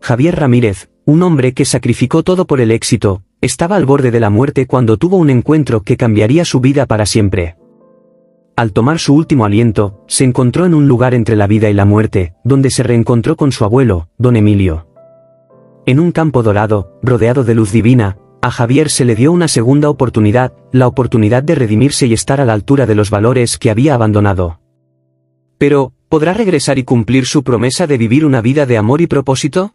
Javier Ramírez, un hombre que sacrificó todo por el éxito, estaba al borde de la muerte cuando tuvo un encuentro que cambiaría su vida para siempre. Al tomar su último aliento, se encontró en un lugar entre la vida y la muerte, donde se reencontró con su abuelo, don Emilio. En un campo dorado, rodeado de luz divina, a Javier se le dio una segunda oportunidad, la oportunidad de redimirse y estar a la altura de los valores que había abandonado. Pero, ¿podrá regresar y cumplir su promesa de vivir una vida de amor y propósito?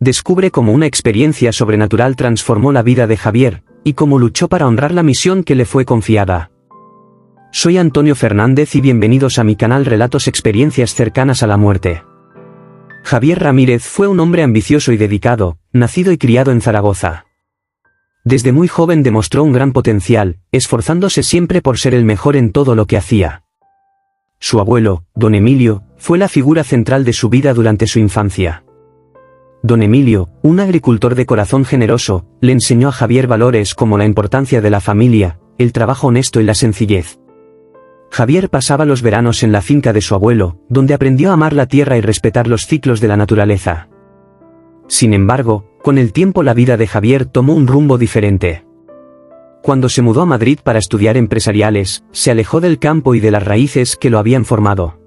Descubre cómo una experiencia sobrenatural transformó la vida de Javier, y cómo luchó para honrar la misión que le fue confiada. Soy Antonio Fernández y bienvenidos a mi canal Relatos Experiencias cercanas a la muerte. Javier Ramírez fue un hombre ambicioso y dedicado, nacido y criado en Zaragoza. Desde muy joven demostró un gran potencial, esforzándose siempre por ser el mejor en todo lo que hacía. Su abuelo, don Emilio, fue la figura central de su vida durante su infancia. Don Emilio, un agricultor de corazón generoso, le enseñó a Javier valores como la importancia de la familia, el trabajo honesto y la sencillez. Javier pasaba los veranos en la finca de su abuelo, donde aprendió a amar la tierra y respetar los ciclos de la naturaleza. Sin embargo, con el tiempo la vida de Javier tomó un rumbo diferente. Cuando se mudó a Madrid para estudiar empresariales, se alejó del campo y de las raíces que lo habían formado.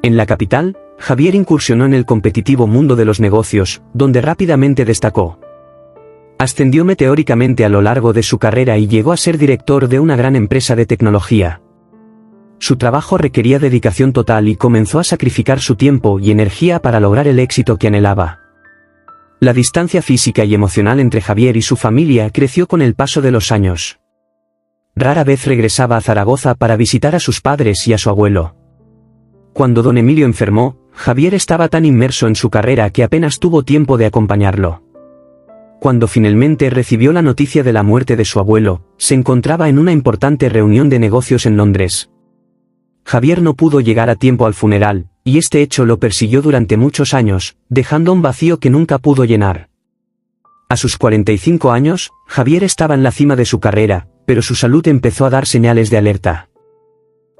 En la capital, Javier incursionó en el competitivo mundo de los negocios, donde rápidamente destacó. Ascendió meteóricamente a lo largo de su carrera y llegó a ser director de una gran empresa de tecnología. Su trabajo requería dedicación total y comenzó a sacrificar su tiempo y energía para lograr el éxito que anhelaba. La distancia física y emocional entre Javier y su familia creció con el paso de los años. Rara vez regresaba a Zaragoza para visitar a sus padres y a su abuelo. Cuando don Emilio enfermó, Javier estaba tan inmerso en su carrera que apenas tuvo tiempo de acompañarlo. Cuando finalmente recibió la noticia de la muerte de su abuelo, se encontraba en una importante reunión de negocios en Londres. Javier no pudo llegar a tiempo al funeral, y este hecho lo persiguió durante muchos años, dejando un vacío que nunca pudo llenar. A sus 45 años, Javier estaba en la cima de su carrera, pero su salud empezó a dar señales de alerta.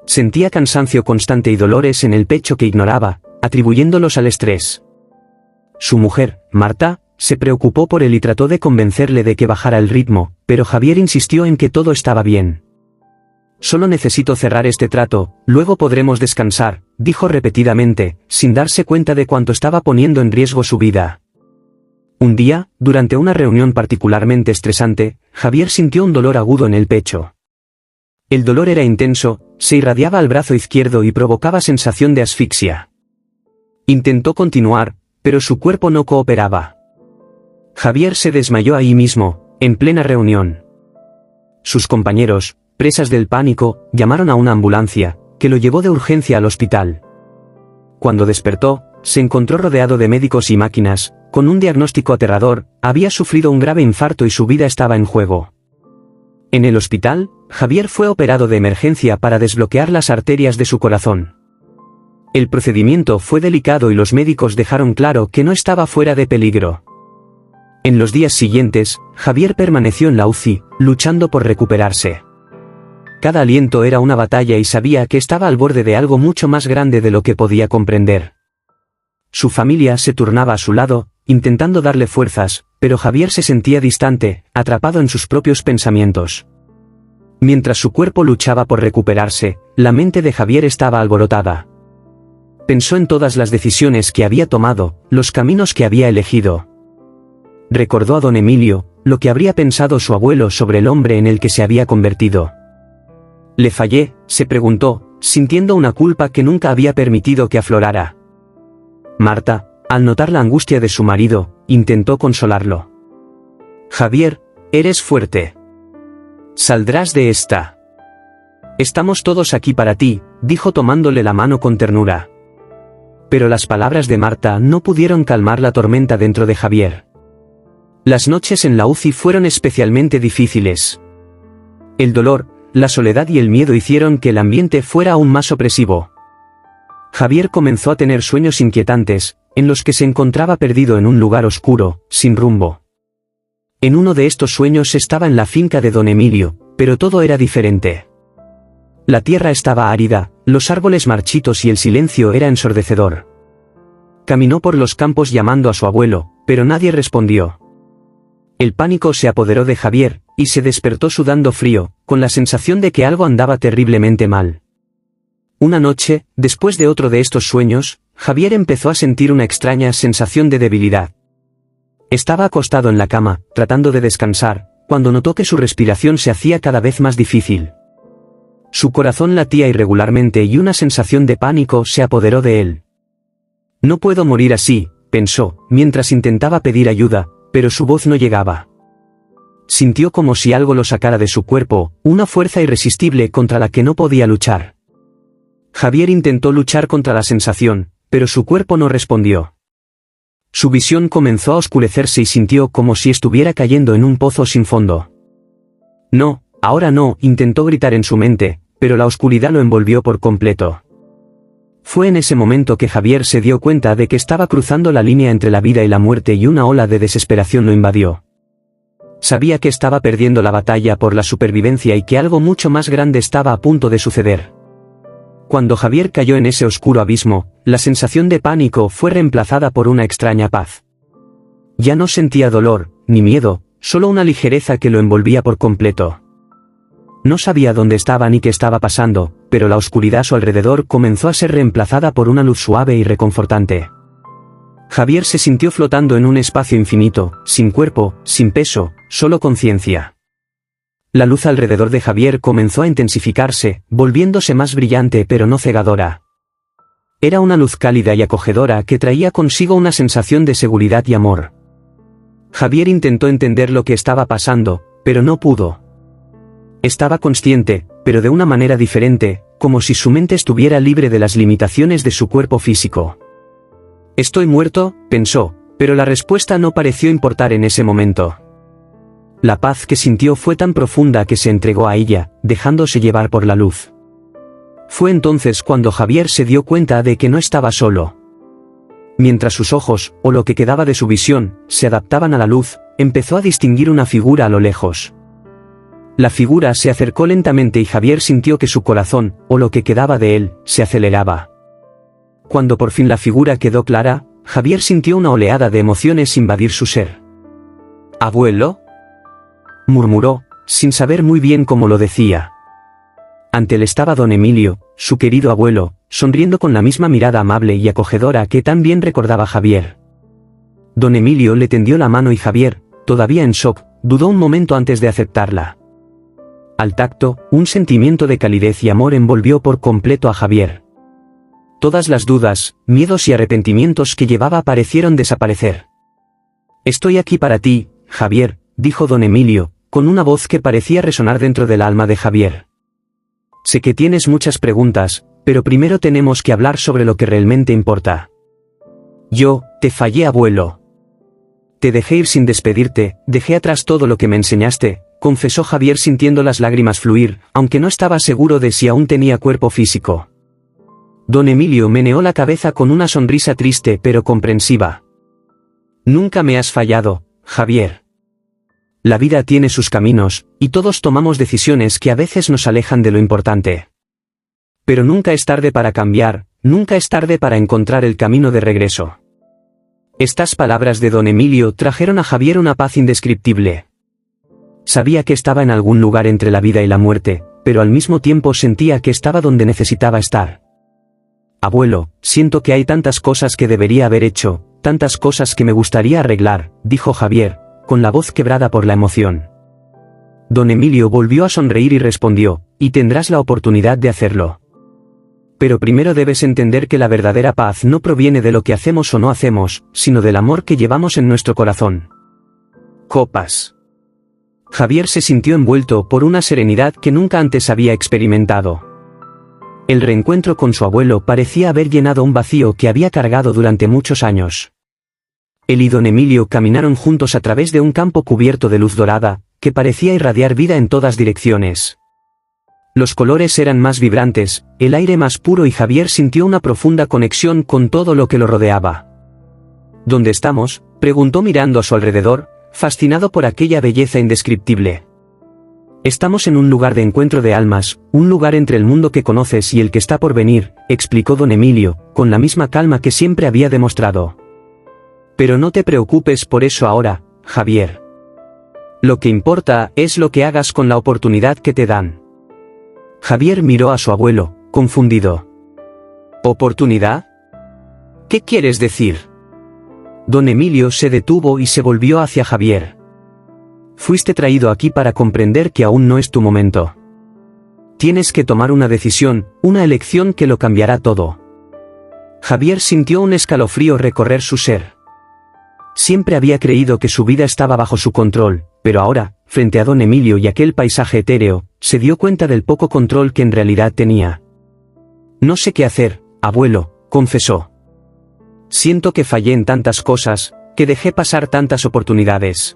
Sentía cansancio constante y dolores en el pecho que ignoraba, atribuyéndolos al estrés. Su mujer, Marta, se preocupó por él y trató de convencerle de que bajara el ritmo, pero Javier insistió en que todo estaba bien. Solo necesito cerrar este trato, luego podremos descansar, dijo repetidamente, sin darse cuenta de cuánto estaba poniendo en riesgo su vida. Un día, durante una reunión particularmente estresante, Javier sintió un dolor agudo en el pecho. El dolor era intenso, se irradiaba al brazo izquierdo y provocaba sensación de asfixia. Intentó continuar, pero su cuerpo no cooperaba. Javier se desmayó ahí mismo, en plena reunión. Sus compañeros, presas del pánico, llamaron a una ambulancia, que lo llevó de urgencia al hospital. Cuando despertó, se encontró rodeado de médicos y máquinas, con un diagnóstico aterrador, había sufrido un grave infarto y su vida estaba en juego. En el hospital, Javier fue operado de emergencia para desbloquear las arterias de su corazón. El procedimiento fue delicado y los médicos dejaron claro que no estaba fuera de peligro. En los días siguientes, Javier permaneció en la UCI, luchando por recuperarse. Cada aliento era una batalla y sabía que estaba al borde de algo mucho más grande de lo que podía comprender. Su familia se turnaba a su lado, intentando darle fuerzas, pero Javier se sentía distante, atrapado en sus propios pensamientos. Mientras su cuerpo luchaba por recuperarse, la mente de Javier estaba alborotada. Pensó en todas las decisiones que había tomado, los caminos que había elegido. Recordó a don Emilio, lo que habría pensado su abuelo sobre el hombre en el que se había convertido. ¿Le fallé?, se preguntó, sintiendo una culpa que nunca había permitido que aflorara. Marta, al notar la angustia de su marido, intentó consolarlo. Javier, eres fuerte. Saldrás de esta. Estamos todos aquí para ti, dijo tomándole la mano con ternura. Pero las palabras de Marta no pudieron calmar la tormenta dentro de Javier. Las noches en la UCI fueron especialmente difíciles. El dolor, la soledad y el miedo hicieron que el ambiente fuera aún más opresivo. Javier comenzó a tener sueños inquietantes, en los que se encontraba perdido en un lugar oscuro, sin rumbo. En uno de estos sueños estaba en la finca de don Emilio, pero todo era diferente. La tierra estaba árida, los árboles marchitos y el silencio era ensordecedor. caminó por los campos llamando a su abuelo, pero nadie respondió. El pánico se apoderó de Javier, y se despertó sudando frío, con la sensación de que algo andaba terriblemente mal. Una noche, después de otro de estos sueños, Javier empezó a sentir una extraña sensación de debilidad. Estaba acostado en la cama, tratando de descansar, cuando notó que su respiración se hacía cada vez más difícil. Su corazón latía irregularmente y una sensación de pánico se apoderó de él. No puedo morir así, pensó, mientras intentaba pedir ayuda, pero su voz no llegaba. Sintió como si algo lo sacara de su cuerpo, una fuerza irresistible contra la que no podía luchar. Javier intentó luchar contra la sensación, pero su cuerpo no respondió. Su visión comenzó a oscurecerse y sintió como si estuviera cayendo en un pozo sin fondo. No, ahora no, intentó gritar en su mente, pero la oscuridad lo envolvió por completo. Fue en ese momento que Javier se dio cuenta de que estaba cruzando la línea entre la vida y la muerte y una ola de desesperación lo invadió. Sabía que estaba perdiendo la batalla por la supervivencia y que algo mucho más grande estaba a punto de suceder. Cuando Javier cayó en ese oscuro abismo, la sensación de pánico fue reemplazada por una extraña paz. Ya no sentía dolor, ni miedo, solo una ligereza que lo envolvía por completo. No sabía dónde estaba ni qué estaba pasando, pero la oscuridad a su alrededor comenzó a ser reemplazada por una luz suave y reconfortante. Javier se sintió flotando en un espacio infinito, sin cuerpo, sin peso, solo conciencia. La luz alrededor de Javier comenzó a intensificarse, volviéndose más brillante pero no cegadora. Era una luz cálida y acogedora que traía consigo una sensación de seguridad y amor. Javier intentó entender lo que estaba pasando, pero no pudo. Estaba consciente, pero de una manera diferente, como si su mente estuviera libre de las limitaciones de su cuerpo físico. «Estoy muerto», pensó, pero la respuesta no pareció importar en ese momento. La paz que sintió fue tan profunda que se entregó a ella, dejándose llevar por la luz. Fue entonces cuando Javier se dio cuenta de que no estaba solo. Mientras sus ojos, o lo que quedaba de su visión, se adaptaban a la luz, empezó a distinguir una figura a lo lejos. La figura se acercó lentamente y Javier sintió que su corazón, o lo que quedaba de él, se aceleraba. Cuando por fin la figura quedó clara, Javier sintió una oleada de emociones invadir su ser. «¿Abuelo?», murmuró, sin saber muy bien cómo lo decía. Ante él estaba don Emilio, su querido abuelo, sonriendo con la misma mirada amable y acogedora que tan bien recordaba Javier. Don Emilio le tendió la mano y Javier, todavía en shock, dudó un momento antes de aceptarla. Al tacto, un sentimiento de calidez y amor envolvió por completo a Javier. Todas las dudas, miedos y arrepentimientos que llevaba parecieron desaparecer. «Estoy aquí para ti, Javier», dijo don Emilio, con una voz que parecía resonar dentro del alma de Javier. «Sé que tienes muchas preguntas, pero primero tenemos que hablar sobre lo que realmente importa. Yo, te fallé, abuelo. Te dejé ir sin despedirte, dejé atrás todo lo que me enseñaste», confesó Javier sintiendo las lágrimas fluir, aunque no estaba seguro de si aún tenía cuerpo físico. Don Emilio meneó la cabeza con una sonrisa triste pero comprensiva. «Nunca me has fallado, Javier. La vida tiene sus caminos, y todos tomamos decisiones que a veces nos alejan de lo importante. Pero nunca es tarde para cambiar, nunca es tarde para encontrar el camino de regreso». Estas palabras de don Emilio trajeron a Javier una paz indescriptible. Sabía que estaba en algún lugar entre la vida y la muerte, pero al mismo tiempo sentía que estaba donde necesitaba estar. «Abuelo, siento que hay tantas cosas que debería haber hecho, tantas cosas que me gustaría arreglar», dijo Javier, con la voz quebrada por la emoción. Don Emilio volvió a sonreír y respondió: «Y tendrás la oportunidad de hacerlo. Pero primero debes entender que la verdadera paz no proviene de lo que hacemos o no hacemos, sino del amor que llevamos en nuestro corazón». Copas. Javier se sintió envuelto por una serenidad que nunca antes había experimentado. El reencuentro con su abuelo parecía haber llenado un vacío que había cargado durante muchos años. Él y don Emilio caminaron juntos a través de un campo cubierto de luz dorada, que parecía irradiar vida en todas direcciones. Los colores eran más vibrantes, el aire más puro y Javier sintió una profunda conexión con todo lo que lo rodeaba. ¿Dónde estamos?, preguntó mirando a su alrededor, fascinado por aquella belleza indescriptible. Estamos en un lugar de encuentro de almas, un lugar entre el mundo que conoces y el que está por venir, explicó don Emilio, con la misma calma que siempre había demostrado. Pero no te preocupes por eso ahora, Javier. Lo que importa es lo que hagas con la oportunidad que te dan. Javier miró a su abuelo, confundido. ¿Oportunidad? ¿Qué quieres decir? Don Emilio se detuvo y se volvió hacia Javier. Fuiste traído aquí para comprender que aún no es tu momento. Tienes que tomar una decisión, una elección que lo cambiará todo. Javier sintió un escalofrío recorrer su ser. Siempre había creído que su vida estaba bajo su control, pero ahora, frente a don Emilio y aquel paisaje etéreo, se dio cuenta del poco control que en realidad tenía. No sé qué hacer, abuelo, confesó. Siento que fallé en tantas cosas, que dejé pasar tantas oportunidades.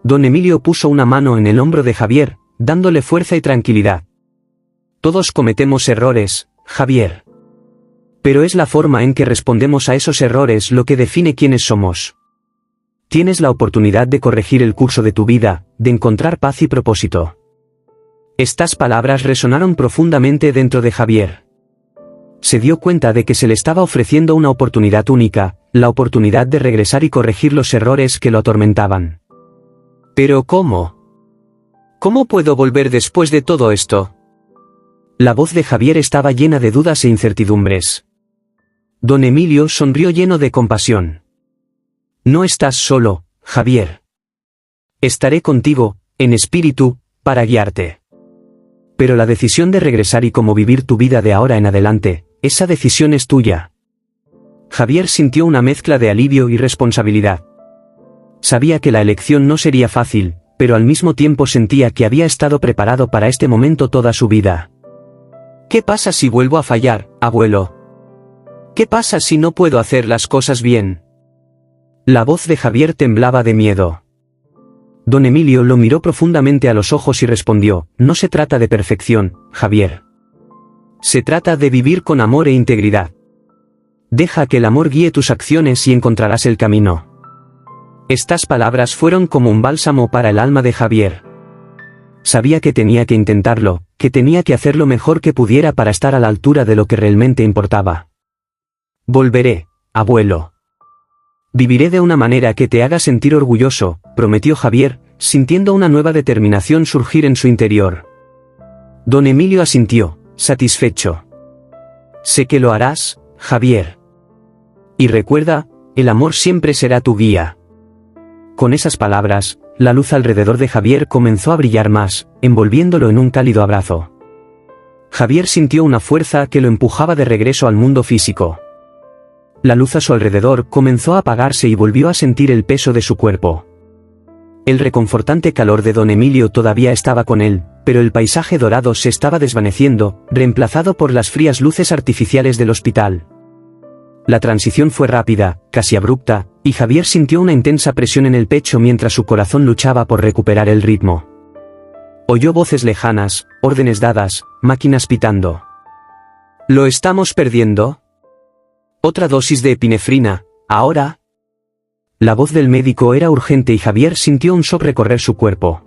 Don Emilio puso una mano en el hombro de Javier, dándole fuerza y tranquilidad. Todos cometemos errores, Javier. Pero es la forma en que respondemos a esos errores lo que define quiénes somos. Tienes la oportunidad de corregir el curso de tu vida, de encontrar paz y propósito. Estas palabras resonaron profundamente dentro de Javier. Se dio cuenta de que se le estaba ofreciendo una oportunidad única, la oportunidad de regresar y corregir los errores que lo atormentaban. ¿Pero cómo? ¿Cómo puedo volver después de todo esto? La voz de Javier estaba llena de dudas e incertidumbres. Don Emilio sonrió lleno de compasión. No estás solo, Javier. Estaré contigo, en espíritu, para guiarte. Pero la decisión de regresar y cómo vivir tu vida de ahora en adelante, esa decisión es tuya. Javier sintió una mezcla de alivio y responsabilidad. Sabía que la elección no sería fácil, pero al mismo tiempo sentía que había estado preparado para este momento toda su vida. ¿Qué pasa si vuelvo a fallar, abuelo? ¿Qué pasa si no puedo hacer las cosas bien? La voz de Javier temblaba de miedo. Don Emilio lo miró profundamente a los ojos y respondió, no se trata de perfección, Javier. Se trata de vivir con amor e integridad. Deja que el amor guíe tus acciones y encontrarás el camino. Estas palabras fueron como un bálsamo para el alma de Javier. Sabía que tenía que intentarlo, que tenía que hacer lo mejor que pudiera para estar a la altura de lo que realmente importaba. Volveré, abuelo. Viviré de una manera que te haga sentir orgulloso, prometió Javier, sintiendo una nueva determinación surgir en su interior. Don Emilio asintió, satisfecho. Sé que lo harás, Javier. Y recuerda, el amor siempre será tu guía. Con esas palabras, la luz alrededor de Javier comenzó a brillar más, envolviéndolo en un cálido abrazo. Javier sintió una fuerza que lo empujaba de regreso al mundo físico. La luz a su alrededor comenzó a apagarse y volvió a sentir el peso de su cuerpo. El reconfortante calor de don Emilio todavía estaba con él, pero el paisaje dorado se estaba desvaneciendo, reemplazado por las frías luces artificiales del hospital. La transición fue rápida, casi abrupta, y Javier sintió una intensa presión en el pecho mientras su corazón luchaba por recuperar el ritmo. Oyó voces lejanas, órdenes dadas, máquinas pitando. ¿Lo estamos perdiendo? Otra dosis de epinefrina, ¿ahora? La voz del médico era urgente y Javier sintió un shock recorrer su cuerpo.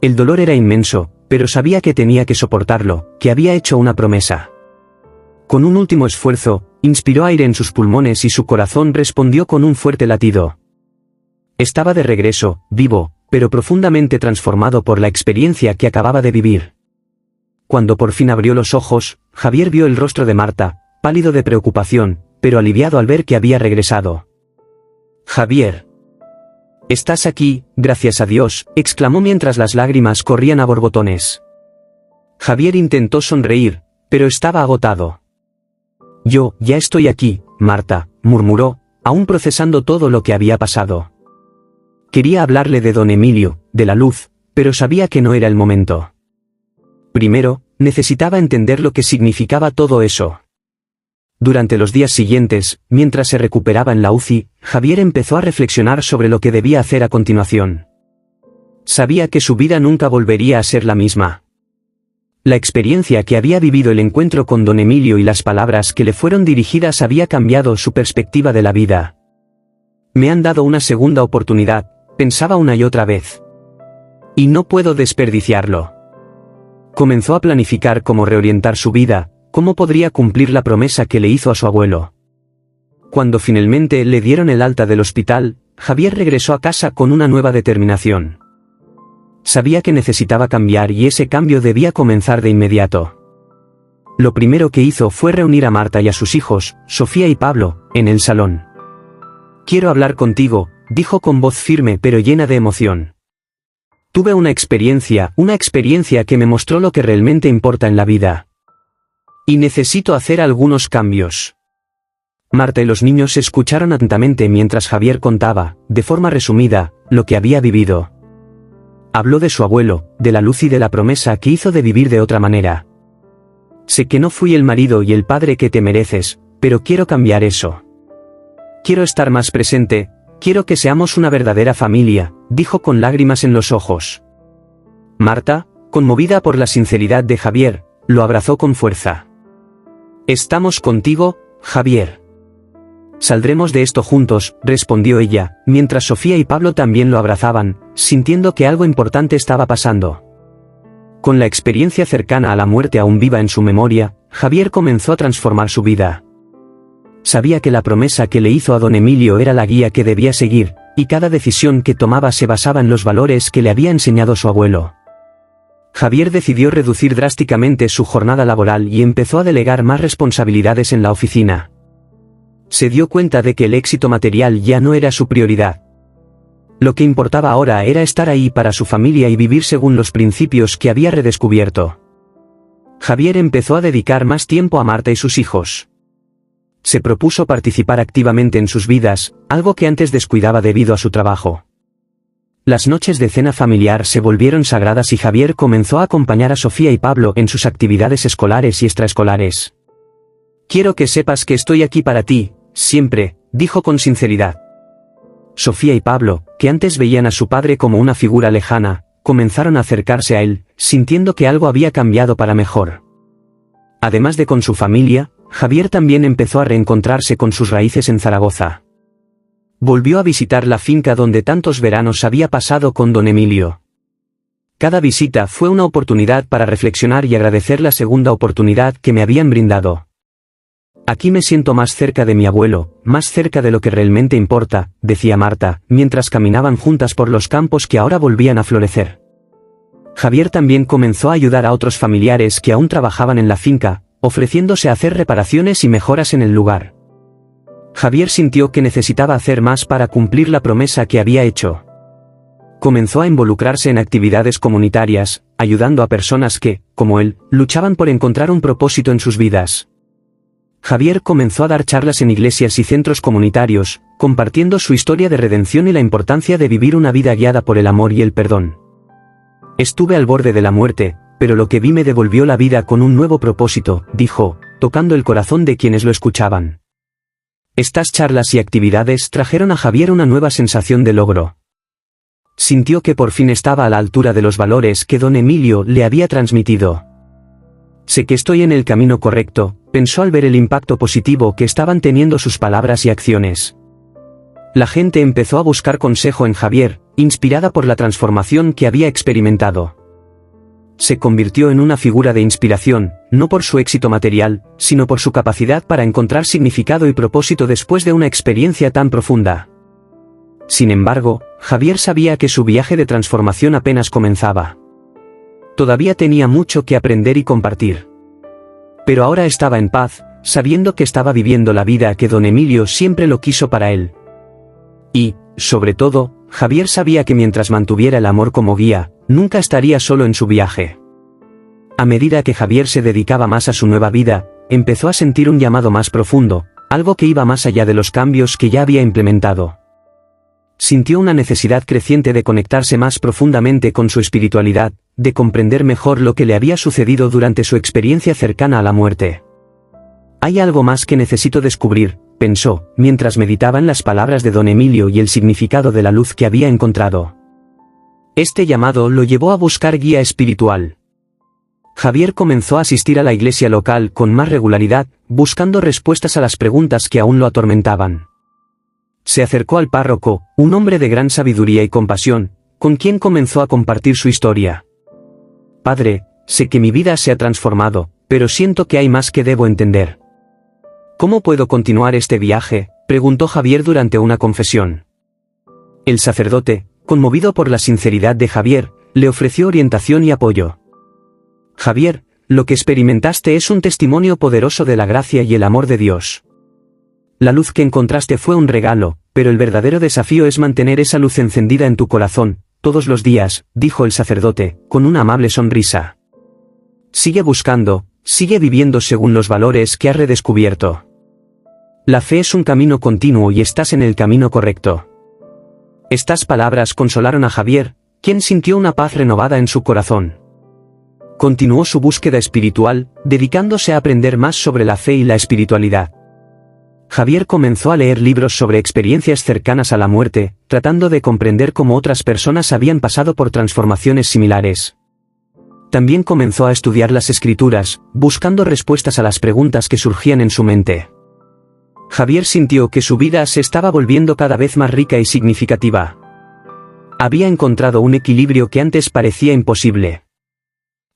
El dolor era inmenso, pero sabía que tenía que soportarlo, que había hecho una promesa. Con un último esfuerzo, inspiró aire en sus pulmones y su corazón respondió con un fuerte latido. Estaba de regreso, vivo, pero profundamente transformado por la experiencia que acababa de vivir. Cuando por fin abrió los ojos, Javier vio el rostro de Marta, pálido de preocupación, pero aliviado al ver que había regresado. Javier. Estás aquí, gracias a Dios, exclamó mientras las lágrimas corrían a borbotones. Javier intentó sonreír, pero estaba agotado. Yo, ya estoy aquí, Marta, murmuró, aún procesando todo lo que había pasado. Quería hablarle de don Emilio, de la luz, pero sabía que no era el momento. Primero, necesitaba entender lo que significaba todo eso. Durante los días siguientes, mientras se recuperaba en la UCI, Javier empezó a reflexionar sobre lo que debía hacer a continuación. Sabía que su vida nunca volvería a ser la misma. La experiencia que había vivido el encuentro con don Emilio y las palabras que le fueron dirigidas había cambiado su perspectiva de la vida. Me han dado una segunda oportunidad, pensaba una y otra vez. Y no puedo desperdiciarlo. Comenzó a planificar cómo reorientar su vida, cómo podría cumplir la promesa que le hizo a su abuelo. Cuando finalmente le dieron el alta del hospital, Javier regresó a casa con una nueva determinación. Sabía que necesitaba cambiar y ese cambio debía comenzar de inmediato. Lo primero que hizo fue reunir a Marta y a sus hijos, Sofía y Pablo, en el salón. «Quiero hablar contigo», dijo con voz firme pero llena de emoción. «Tuve una experiencia que me mostró lo que realmente importa en la vida. Y necesito hacer algunos cambios». Marta y los niños escucharon atentamente mientras Javier contaba, de forma resumida, lo que había vivido. Habló de su abuelo, de la luz y de la promesa que hizo de vivir de otra manera. «Sé que no fui el marido y el padre que te mereces, pero quiero cambiar eso. Quiero estar más presente, quiero que seamos una verdadera familia», dijo con lágrimas en los ojos. Marta, conmovida por la sinceridad de Javier, lo abrazó con fuerza. «Estamos contigo, Javier. Saldremos de esto juntos», respondió ella, mientras Sofía y Pablo también lo abrazaban, sintiendo que algo importante estaba pasando. Con la experiencia cercana a la muerte aún viva en su memoria, Javier comenzó a transformar su vida. Sabía que la promesa que le hizo a don Emilio era la guía que debía seguir, y cada decisión que tomaba se basaba en los valores que le había enseñado su abuelo. Javier decidió reducir drásticamente su jornada laboral y empezó a delegar más responsabilidades en la oficina. Se dio cuenta de que el éxito material ya no era su prioridad. Lo que importaba ahora era estar ahí para su familia y vivir según los principios que había redescubierto. Javier empezó a dedicar más tiempo a Marta y sus hijos. Se propuso participar activamente en sus vidas, algo que antes descuidaba debido a su trabajo. Las noches de cena familiar se volvieron sagradas y Javier comenzó a acompañar a Sofía y Pablo en sus actividades escolares y extraescolares. «Quiero que sepas que estoy aquí para ti, siempre», dijo con sinceridad. Sofía y Pablo, que antes veían a su padre como una figura lejana, comenzaron a acercarse a él, sintiendo que algo había cambiado para mejor. Además de con su familia, Javier también empezó a reencontrarse con sus raíces en Zaragoza. Volvió a visitar la finca donde tantos veranos había pasado con don Emilio. Cada visita fue una oportunidad para reflexionar y agradecer la segunda oportunidad que me habían brindado. «Aquí me siento más cerca de mi abuelo, más cerca de lo que realmente importa», decía Marta, mientras caminaban juntas por los campos que ahora volvían a florecer. Javier también comenzó a ayudar a otros familiares que aún trabajaban en la finca, ofreciéndose a hacer reparaciones y mejoras en el lugar. Javier sintió que necesitaba hacer más para cumplir la promesa que había hecho. Comenzó a involucrarse en actividades comunitarias, ayudando a personas que, como él, luchaban por encontrar un propósito en sus vidas. Javier comenzó a dar charlas en iglesias y centros comunitarios, compartiendo su historia de redención y la importancia de vivir una vida guiada por el amor y el perdón. «Estuve al borde de la muerte, pero lo que vi me devolvió la vida con un nuevo propósito», dijo, tocando el corazón de quienes lo escuchaban. Estas charlas y actividades trajeron a Javier una nueva sensación de logro. Sintió que por fin estaba a la altura de los valores que don Emilio le había transmitido. «Sé que estoy en el camino correcto», pensó al ver el impacto positivo que estaban teniendo sus palabras y acciones. La gente empezó a buscar consejo en Javier, inspirada por la transformación que había experimentado. Se convirtió en una figura de inspiración, no por su éxito material, sino por su capacidad para encontrar significado y propósito después de una experiencia tan profunda. Sin embargo, Javier sabía que su viaje de transformación apenas comenzaba. Todavía tenía mucho que aprender y compartir. Pero ahora estaba en paz, sabiendo que estaba viviendo la vida que don Emilio siempre lo quiso para él. Y, sobre todo, Javier sabía que mientras mantuviera el amor como guía, nunca estaría solo en su viaje. A medida que Javier se dedicaba más a su nueva vida, empezó a sentir un llamado más profundo, algo que iba más allá de los cambios que ya había implementado. Sintió una necesidad creciente de conectarse más profundamente con su espiritualidad, de comprender mejor lo que le había sucedido durante su experiencia cercana a la muerte. «Hay algo más que necesito descubrir», pensó, mientras meditaba en las palabras de don Emilio y el significado de la luz que había encontrado. Este llamado lo llevó a buscar guía espiritual. Javier comenzó a asistir a la iglesia local con más regularidad, buscando respuestas a las preguntas que aún lo atormentaban. Se acercó al párroco, un hombre de gran sabiduría y compasión, con quien comenzó a compartir su historia. Padre, sé que mi vida se ha transformado, pero siento que hay más que debo entender. ¿Cómo puedo continuar este viaje?, preguntó Javier durante una confesión. El sacerdote, conmovido por la sinceridad de Javier, le ofreció orientación y apoyo. Javier, lo que experimentaste es un testimonio poderoso de la gracia y el amor de Dios. La luz que encontraste fue un regalo, pero el verdadero desafío es mantener esa luz encendida en tu corazón, todos los días, dijo el sacerdote, con una amable sonrisa. Sigue buscando, sigue viviendo según los valores que has redescubierto. La fe es un camino continuo y estás en el camino correcto. Estas palabras consolaron a Javier, quien sintió una paz renovada en su corazón. Continuó su búsqueda espiritual, dedicándose a aprender más sobre la fe y la espiritualidad. Javier comenzó a leer libros sobre experiencias cercanas a la muerte, tratando de comprender cómo otras personas habían pasado por transformaciones similares. También comenzó a estudiar las Escrituras, buscando respuestas a las preguntas que surgían en su mente. Javier sintió que su vida se estaba volviendo cada vez más rica y significativa. Había encontrado un equilibrio que antes parecía imposible.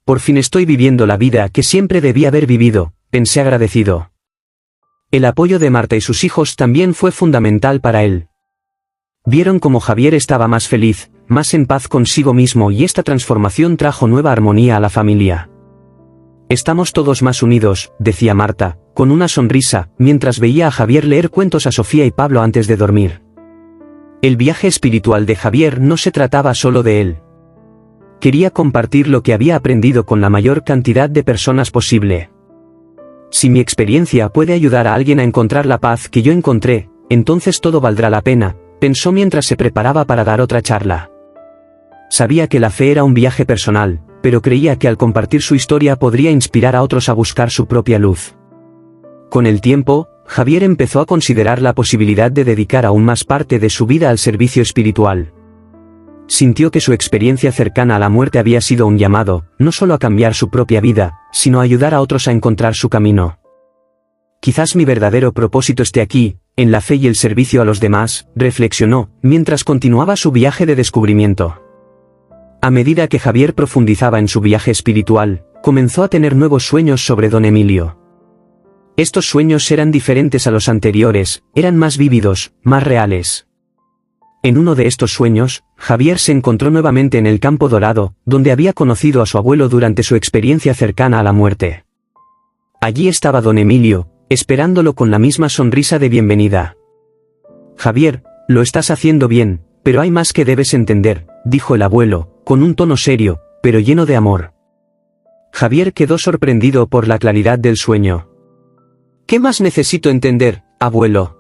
Por fin estoy viviendo la vida que siempre debía haber vivido, pensé agradecido. El apoyo de Marta y sus hijos también fue fundamental para él. Vieron cómo Javier estaba más feliz, más en paz consigo mismo y esta transformación trajo nueva armonía a la familia. Estamos todos más unidos, decía Marta, con una sonrisa, mientras veía a Javier leer cuentos a Sofía y Pablo antes de dormir. El viaje espiritual de Javier no se trataba solo de él. Quería compartir lo que había aprendido con la mayor cantidad de personas posible. Si mi experiencia puede ayudar a alguien a encontrar la paz que yo encontré, entonces todo valdrá la pena, pensó mientras se preparaba para dar otra charla. Sabía que la fe era un viaje personal, pero creía que al compartir su historia podría inspirar a otros a buscar su propia luz. Con el tiempo, Javier empezó a considerar la posibilidad de dedicar aún más parte de su vida al servicio espiritual. Sintió que su experiencia cercana a la muerte había sido un llamado, no solo a cambiar su propia vida, sino a ayudar a otros a encontrar su camino. Quizás mi verdadero propósito esté aquí, en la fe y el servicio a los demás, reflexionó, mientras continuaba su viaje de descubrimiento. A medida que Javier profundizaba en su viaje espiritual, comenzó a tener nuevos sueños sobre don Emilio. Estos sueños eran diferentes a los anteriores, eran más vívidos, más reales. En uno de estos sueños, Javier se encontró nuevamente en el Campo Dorado, donde había conocido a su abuelo durante su experiencia cercana a la muerte. Allí estaba don Emilio, esperándolo con la misma sonrisa de bienvenida. Javier, lo estás haciendo bien, pero hay más que debes entender, dijo el abuelo, con un tono serio, pero lleno de amor. Javier quedó sorprendido por la claridad del sueño. ¿Qué más necesito entender, abuelo?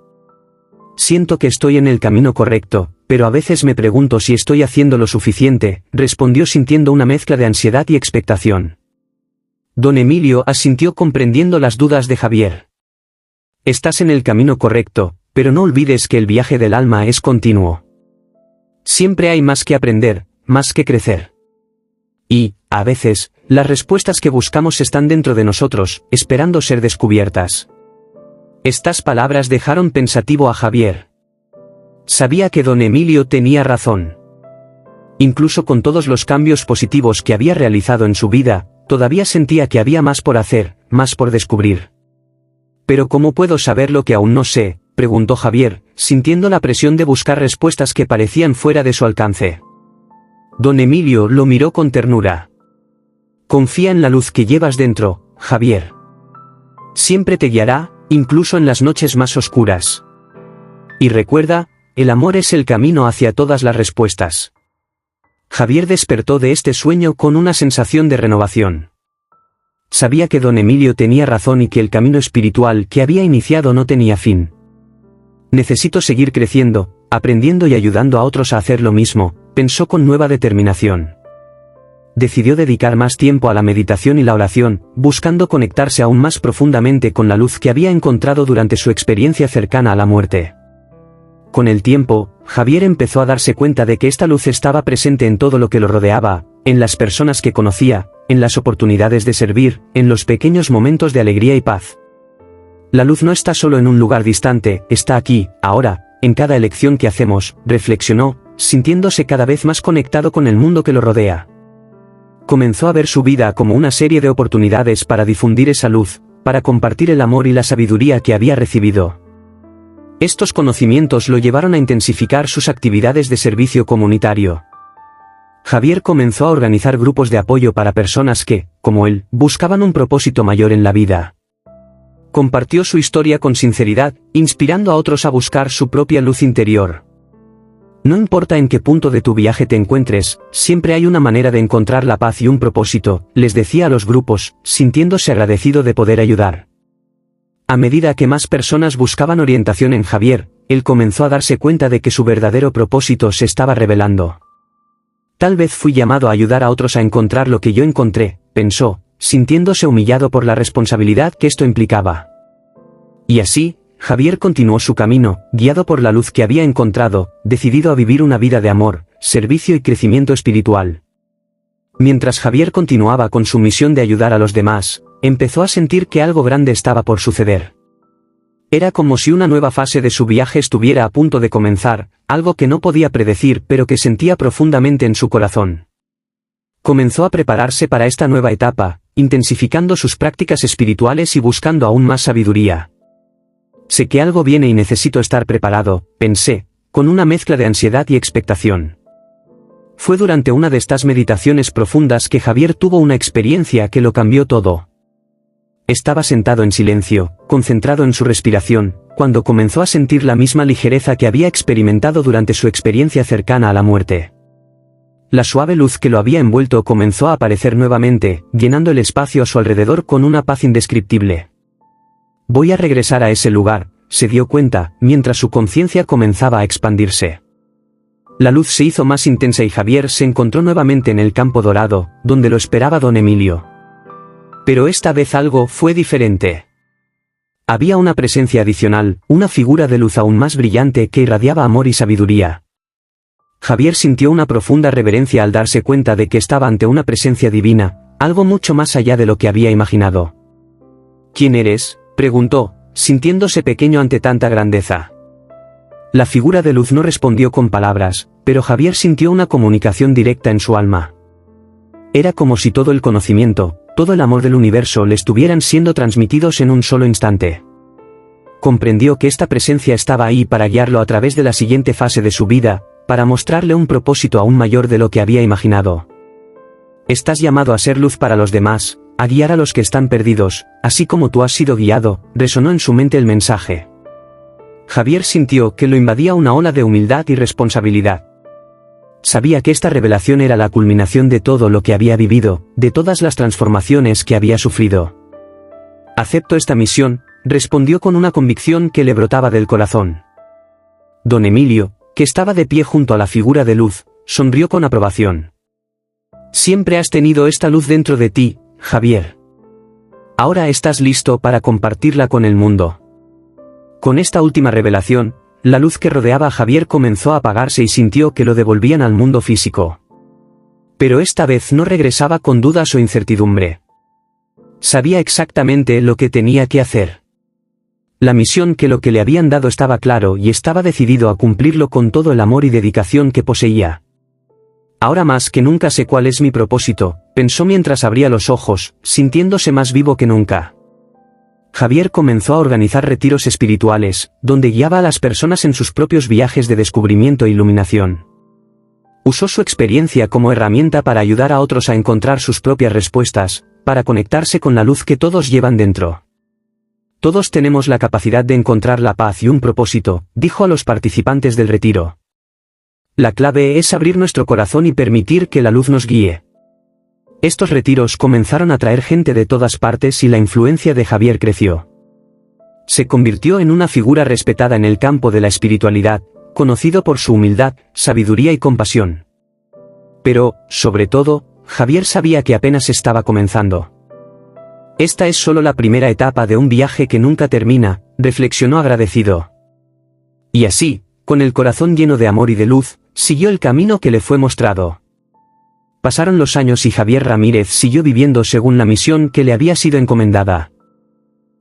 Siento que estoy en el camino correcto, pero a veces me pregunto si estoy haciendo lo suficiente, respondió sintiendo una mezcla de ansiedad y expectación. Don Emilio asintió comprendiendo las dudas de Javier. Estás en el camino correcto, pero no olvides que el viaje del alma es continuo. Siempre hay más que aprender, más que crecer. Y, a veces, las respuestas que buscamos están dentro de nosotros, esperando ser descubiertas. Estas palabras dejaron pensativo a Javier. Sabía que don Emilio tenía razón. Incluso con todos los cambios positivos que había realizado en su vida, todavía sentía que había más por hacer, más por descubrir. ¿Pero cómo puedo saber lo que aún no sé?, preguntó Javier, sintiendo la presión de buscar respuestas que parecían fuera de su alcance. Don Emilio lo miró con ternura. Confía en la luz que llevas dentro, Javier. Siempre te guiará, incluso en las noches más oscuras. Y recuerda, el amor es el camino hacia todas las respuestas. Javier despertó de este sueño con una sensación de renovación. Sabía que don Emilio tenía razón y que el camino espiritual que había iniciado no tenía fin. Necesito seguir creciendo, aprendiendo y ayudando a otros a hacer lo mismo, pensó con nueva determinación. Decidió dedicar más tiempo a la meditación y la oración, buscando conectarse aún más profundamente con la luz que había encontrado durante su experiencia cercana a la muerte. Con el tiempo, Javier empezó a darse cuenta de que esta luz estaba presente en todo lo que lo rodeaba, en las personas que conocía, en las oportunidades de servir, en los pequeños momentos de alegría y paz. La luz no está solo en un lugar distante, está aquí, ahora, en cada elección que hacemos, reflexionó, sintiéndose cada vez más conectado con el mundo que lo rodea. Comenzó a ver su vida como una serie de oportunidades para difundir esa luz, para compartir el amor y la sabiduría que había recibido. Estos conocimientos lo llevaron a intensificar sus actividades de servicio comunitario. Javier comenzó a organizar grupos de apoyo para personas que, como él, buscaban un propósito mayor en la vida. Compartió su historia con sinceridad, inspirando a otros a buscar su propia luz interior. No importa en qué punto de tu viaje te encuentres, siempre hay una manera de encontrar la paz y un propósito, les decía a los grupos, sintiéndose agradecido de poder ayudar. A medida que más personas buscaban orientación en Javier, él comenzó a darse cuenta de que su verdadero propósito se estaba revelando. Tal vez fui llamado a ayudar a otros a encontrar lo que yo encontré, pensó, sintiéndose humillado por la responsabilidad que esto implicaba. Y así, Javier continuó su camino, guiado por la luz que había encontrado, decidido a vivir una vida de amor, servicio y crecimiento espiritual. Mientras Javier continuaba con su misión de ayudar a los demás, empezó a sentir que algo grande estaba por suceder. Era como si una nueva fase de su viaje estuviera a punto de comenzar, algo que no podía predecir pero que sentía profundamente en su corazón. Comenzó a prepararse para esta nueva etapa, intensificando sus prácticas espirituales y buscando aún más sabiduría. Sé que algo viene y necesito estar preparado, pensé, con una mezcla de ansiedad y expectación. Fue durante una de estas meditaciones profundas que Javier tuvo una experiencia que lo cambió todo. Estaba sentado en silencio, concentrado en su respiración, cuando comenzó a sentir la misma ligereza que había experimentado durante su experiencia cercana a la muerte. La suave luz que lo había envuelto comenzó a aparecer nuevamente, llenando el espacio a su alrededor con una paz indescriptible. Voy a regresar a ese lugar, se dio cuenta, mientras su conciencia comenzaba a expandirse. La luz se hizo más intensa y Javier se encontró nuevamente en el campo dorado, donde lo esperaba don Emilio. Pero esta vez algo fue diferente. Había una presencia adicional, una figura de luz aún más brillante que irradiaba amor y sabiduría. Javier sintió una profunda reverencia al darse cuenta de que estaba ante una presencia divina, algo mucho más allá de lo que había imaginado. ¿Quién eres?, preguntó, sintiéndose pequeño ante tanta grandeza. La figura de luz no respondió con palabras, pero Javier sintió una comunicación directa en su alma. Era como si todo el conocimiento, todo el amor del universo le estuvieran siendo transmitidos en un solo instante. Comprendió que esta presencia estaba ahí para guiarlo a través de la siguiente fase de su vida, para mostrarle un propósito aún mayor de lo que había imaginado. Estás llamado a ser luz para los demás, a guiar a los que están perdidos, así como tú has sido guiado, resonó en su mente el mensaje. Javier sintió que lo invadía una ola de humildad y responsabilidad. Sabía que esta revelación era la culminación de todo lo que había vivido, de todas las transformaciones que había sufrido. Acepto esta misión, respondió con una convicción que le brotaba del corazón. Don Emilio, que estaba de pie junto a la figura de luz, sonrió con aprobación. Siempre has tenido esta luz dentro de ti, Javier. Ahora estás listo para compartirla con el mundo. Con esta última revelación, la luz que rodeaba a Javier comenzó a apagarse y sintió que lo devolvían al mundo físico. Pero esta vez no regresaba con dudas o incertidumbre. Sabía exactamente lo que tenía que hacer. La misión que le habían dado estaba claro y estaba decidido a cumplirlo con todo el amor y dedicación que poseía. Ahora más que nunca sé cuál es mi propósito, pensó mientras abría los ojos, sintiéndose más vivo que nunca. Javier comenzó a organizar retiros espirituales, donde guiaba a las personas en sus propios viajes de descubrimiento e iluminación. Usó su experiencia como herramienta para ayudar a otros a encontrar sus propias respuestas, para conectarse con la luz que todos llevan dentro. Todos tenemos la capacidad de encontrar la paz y un propósito, dijo a los participantes del retiro. La clave es abrir nuestro corazón y permitir que la luz nos guíe. Estos retiros comenzaron a traer gente de todas partes y la influencia de Javier creció. Se convirtió en una figura respetada en el campo de la espiritualidad, conocido por su humildad, sabiduría y compasión. Pero, sobre todo, Javier sabía que apenas estaba comenzando. Esta es solo la primera etapa de un viaje que nunca termina, reflexionó agradecido. Y así, con el corazón lleno de amor y de luz, siguió el camino que le fue mostrado. Pasaron los años y Javier Ramírez siguió viviendo según la misión que le había sido encomendada.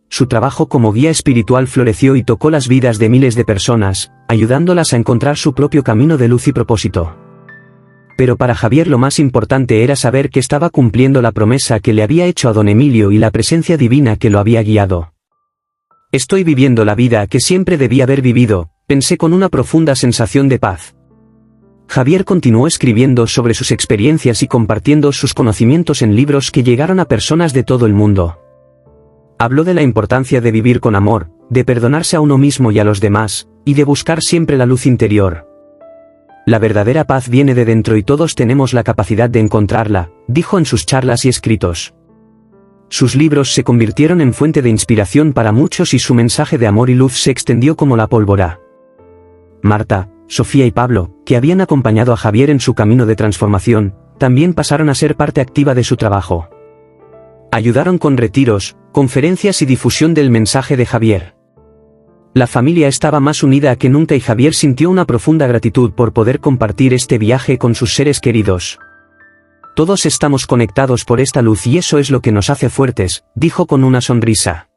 Su trabajo como guía espiritual floreció y tocó las vidas de miles de personas, ayudándolas a encontrar su propio camino de luz y propósito. Pero para Javier lo más importante era saber que estaba cumpliendo la promesa que le había hecho a don Emilio y la presencia divina que lo había guiado. Estoy viviendo la vida que siempre debí haber vivido, pensé con una profunda sensación de paz. Javier continuó escribiendo sobre sus experiencias y compartiendo sus conocimientos en libros que llegaron a personas de todo el mundo. Habló de la importancia de vivir con amor, de perdonarse a uno mismo y a los demás, y de buscar siempre la luz interior. La verdadera paz viene de dentro y todos tenemos la capacidad de encontrarla, dijo en sus charlas y escritos. Sus libros se convirtieron en fuente de inspiración para muchos y su mensaje de amor y luz se extendió como la pólvora. Marta, Sofía y Pablo, que habían acompañado a Javier en su camino de transformación, también pasaron a ser parte activa de su trabajo. Ayudaron con retiros, conferencias y difusión del mensaje de Javier. La familia estaba más unida que nunca y Javier sintió una profunda gratitud por poder compartir este viaje con sus seres queridos. Todos estamos conectados por esta luz y eso es lo que nos hace fuertes, dijo con una sonrisa.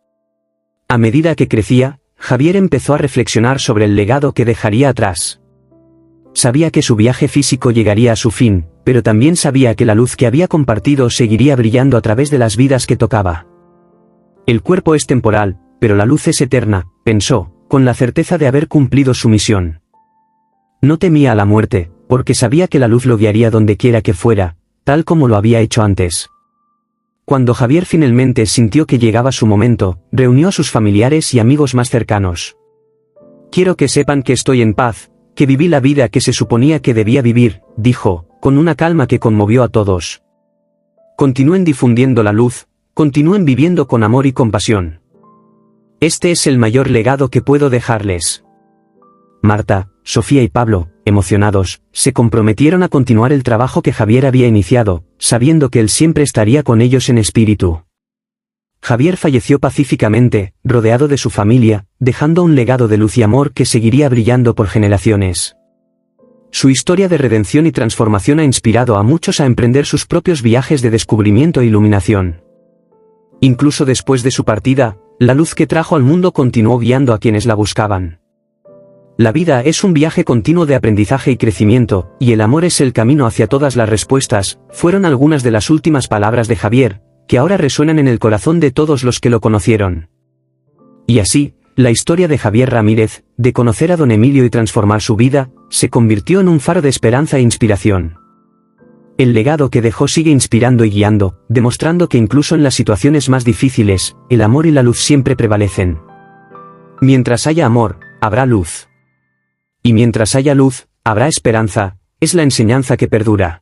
A medida que crecía, Javier empezó a reflexionar sobre el legado que dejaría atrás. Sabía que su viaje físico llegaría a su fin, pero también sabía que la luz que había compartido seguiría brillando a través de las vidas que tocaba. El cuerpo es temporal, pero la luz es eterna, pensó, con la certeza de haber cumplido su misión. No temía a la muerte, porque sabía que la luz lo guiaría donde quiera que fuera, tal como lo había hecho antes. Cuando Javier finalmente sintió que llegaba su momento, reunió a sus familiares y amigos más cercanos. Quiero que sepan que estoy en paz, que viví la vida que se suponía que debía vivir, dijo, con una calma que conmovió a todos. Continúen difundiendo la luz, continúen viviendo con amor y compasión. Este es el mayor legado que puedo dejarles. Marta, Sofía y Pablo, emocionados, se comprometieron a continuar el trabajo que Javier había iniciado, sabiendo que él siempre estaría con ellos en espíritu. Javier falleció pacíficamente, rodeado de su familia, dejando un legado de luz y amor que seguiría brillando por generaciones. Su historia de redención y transformación ha inspirado a muchos a emprender sus propios viajes de descubrimiento e iluminación. Incluso después de su partida, la luz que trajo al mundo continuó guiando a quienes la buscaban. La vida es un viaje continuo de aprendizaje y crecimiento, y el amor es el camino hacia todas las respuestas, fueron algunas de las últimas palabras de Javier, que ahora resuenan en el corazón de todos los que lo conocieron. Y así, la historia de Javier Ramírez, de conocer a don Emilio y transformar su vida, se convirtió en un faro de esperanza e inspiración. El legado que dejó sigue inspirando y guiando, demostrando que incluso en las situaciones más difíciles, el amor y la luz siempre prevalecen. Mientras haya amor, habrá luz. Y mientras haya luz, habrá esperanza, es la enseñanza que perdura.